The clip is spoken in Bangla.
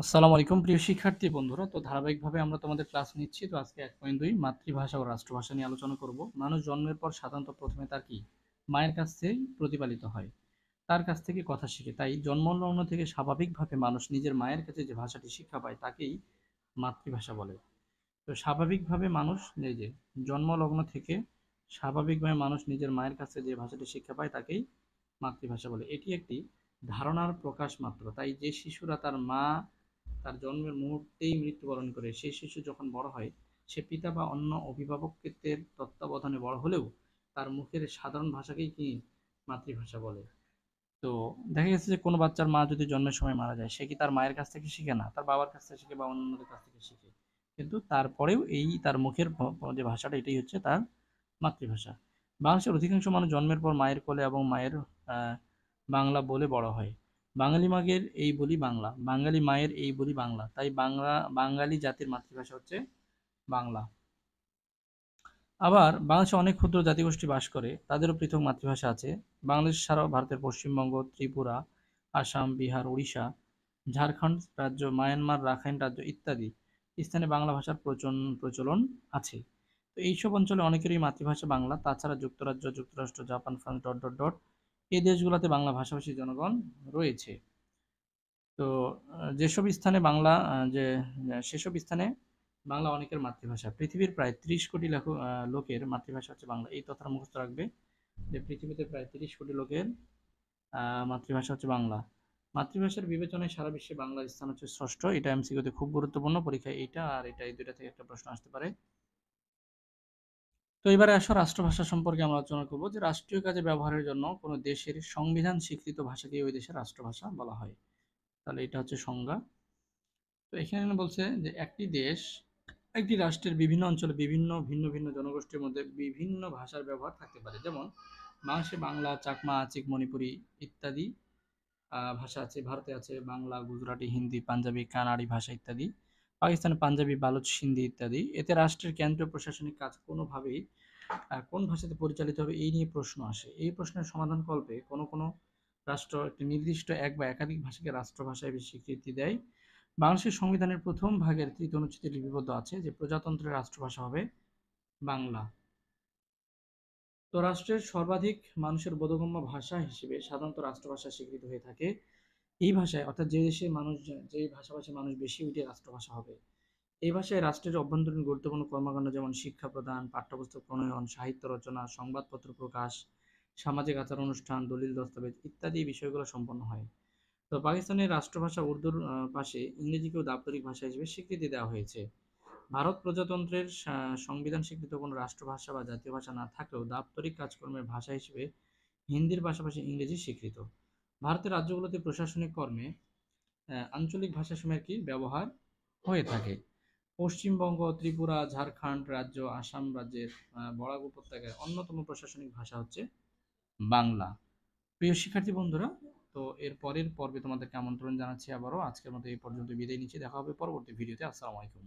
আসসালামু আলাইকুম প্রিয় শিক্ষার্থী বন্ধুরা। তো ধারাবাহিকভাবে আমরা তোমাদের ক্লাস নিচ্ছি। তো আজকে 1.2 মাতৃভাষা ও রাষ্ট্রভাষা নিয়ে আলোচনা করব। মানুষ জন্মের পর সাধারণত প্রথমে তার কি মায়ের কাছ থেকেই প্রতিপালিত হয়, তার কাছ থেকে কথা শিখে। তাই জন্মলগ্ন থেকে স্বাভাবিকভাবে মানুষ নিজের মায়ের কাছে যে ভাষাটি শিক্ষা পায় তাকেই মাতৃভাষা বলে। তো স্বাভাবিকভাবে মানুষ এই যে জন্মলগ্ন থেকে স্বাভাবিকভাবে মানুষ নিজের মায়ের কাছে যে ভাষাটি শিক্ষা পায় তাকেই মাতৃভাষা বলে। এটি একটি ধারণার প্রকাশ মাত্র। তাই যে শিশুরা তার মা তার জন্মের মুহূর্তেই মৃত্যুবরণ করে, সেই শিশু যখন বড় হয় সে পিতা বা অন্য অভিভাবকের তত্ত্বাবধানে বড় হলেও তার মুখের সাধারণ ভাষাকেই কি মাতৃভাষা বলে। তো দেখা গেছে যে কোনো বাচ্চার মা যদি জন্মের সময় মারা যায়, সে কি তার মায়ের কাছ থেকে শিখে না, তার বাবার কাছ থেকে শিখে বা অন্যদের কাছ থেকে শিখে। কিন্তু তারপরেও এই তার মুখের যে ভাষাটা এটাই হচ্ছে তার মাতৃভাষা। বাংলাদেশের অধিকাংশ মানুষ জন্মের পর মায়ের কোলে এবং মায়ের বাংলা বলে বড় হয়। বাঙালি মায়ের এই বলি বাংলা, বাঙালি মায়ের এই বলি বাংলা। তাই বাঙালি জাতির মাতৃভাষা হচ্ছে বাংলা। আবার বাংলাদেশে অনেক ক্ষুদ্র জাতিগোষ্ঠী বাস করে, তাদেরও পৃথক মাতৃভাষা আছে। বাংলাদেশ ছাড়াও ভারতের পশ্চিমবঙ্গ, ত্রিপুরা, আসাম, বিহার, উড়িষ্যা, ঝাড়খণ্ড রাজ্য, মায়ানমার, রাখাইন রাজ্য ইত্যাদি স্থানে বাংলা ভাষার প্রচলন আছে। তো এইসব অঞ্চলে অনেকেরই মাতৃভাষা বাংলা। তাছাড়া যুক্তরাজ্য, যুক্তরাষ্ট্র, Japan, France dot dot dot এই দেশগুলোতে বাংলা ভাষাভাষী জনগণ রয়েছে। তো যেসব স্থানে বাংলা সেসব স্থানে বাংলা অনেকের মাতৃভাষা। পৃথিবীর প্রায় 30 কোটি লোকের মাতৃভাষা হচ্ছে বাংলা। এই কথাটা মুখস্থ রাখবে যে পৃথিবীতে প্রায় 30 কোটি লোকের মাতৃভাষা হচ্ছে বাংলা। মাতৃভাষার বিবেচনায় সারা বিশ্বে বাংলার স্থান হচ্ছে ষষ্ঠ। এটা এমসিকিউতে খুব গুরুত্বপূর্ণ, পরীক্ষায় এইটা আর এটা এই দুইটা থেকে একটা প্রশ্ন আসতে পারে। তো এবারে আসো রাষ্ট্রভাষা সম্পর্কে আমরা আলোচনা করবো যে রাষ্ট্রীয় কাজে ব্যবহারের জন্য কোনো দেশের সংবিধান স্বীকৃত ভাষাকে ওই দেশের রাষ্ট্রভাষা বলা হয়। তাহলে এটা হচ্ছে সংজ্ঞা। তো এখানে বলছে যে একটি দেশ একটি রাষ্ট্রের বিভিন্ন অঞ্চলে বিভিন্ন ভিন্ন ভিন্ন জনগোষ্ঠীর মধ্যে বিভিন্ন ভাষার ব্যবহার থাকতে পারে। যেমন বাংলাদেশে বাংলা, চাকমা, আচিক, মণিপুরি ইত্যাদি ভাষা আছে। ভারতে আছে বাংলা, গুজরাটি, হিন্দি, পাঞ্জাবি, কানাড়ি ভাষা ইত্যাদি। পাকিস্তানে পাঞ্জাবি, বালুচ, সিন্ধি ইত্যাদি। এতে রাষ্ট্রের কেন্দ্রীয় প্রশাসনিক কাজ কোনোভাবেই কোন ভাষাতে পরিচালিত হবে এই নিয়ে প্রশ্ন আসে। এই প্রশ্নের সমাধান কল্পে কোনো কোনো রাষ্ট্র একটি নির্দিষ্ট এক বা একাধিক ভাষাকে রাষ্ট্রভাষা হিসেবে স্বীকৃতি দেয়। বাংলাদেশের সংবিধানের প্রথম ভাগের ৩য় অনুচ্ছেদে লিপিবদ্ধ আছে যে প্রজাতন্ত্রের রাষ্ট্রভাষা হবে বাংলা। তো রাষ্ট্রের সর্বাধিক মানুষের বোধগম্য ভাষা হিসেবে সাধারণত রাষ্ট্রভাষা স্বীকৃত হয়ে থাকে। এই ভাষায় অর্থাৎ যে দেশে মানুষ যেই ভাষাভাষী মানুষ বেশি ওইটাই রাষ্ট্রভাষা হবে। এই ভাষায় রাষ্ট্রের অভ্যন্তরীণ গুরুত্বপূর্ণ কর্মকাণ্ড যেমন শিক্ষা প্রদান, পাঠ্যপুস্তক প্রণয়ন, সাহিত্য রচনা, সংবাদপত্র প্রকাশ, সামাজিক আচার অনুষ্ঠান, দলিল দস্তাবেজ ইত্যাদি বিষয়গুলো সম্পন্ন হয়। তো পাকিস্তানের রাষ্ট্রভাষা উর্দুর পাশে ইংরেজিকেও দাপ্তরিক ভাষা হিসেবে স্বীকৃতি দেওয়া হয়েছে। ভারত প্রজাতন্ত্রের সংবিধান স্বীকৃত কোনো রাষ্ট্রভাষা বা জাতীয় ভাষা না থাকলেও দাপ্তরিক কাজকর্মের ভাষা হিসেবে হিন্দির পাশাপাশি ইংরেজি স্বীকৃত। ভারতের রাজ্যগুলোতে প্রশাসনিক কর্মে আঞ্চলিক ভাষাসমূহের কি ব্যবহার হয়ে থাকে। পশ্চিমবঙ্গ, ত্রিপুরা, ঝাড়খণ্ড রাজ্য, আসাম রাজ্যের বরাক উপত্যকায় অন্যতম প্রশাসনিক ভাষা হচ্ছে বাংলা। প্রিয় শিক্ষার্থী বন্ধুরা, তো এর পরের পর্বে তোমাদেরকে আমন্ত্রণ জানাচ্ছি আবারও। আজকের মতো এই পর্যন্ত বিদায় নিচ্ছি। দেখা হবে পরবর্তী ভিডিওতে। আসসালামু আলাইকুম।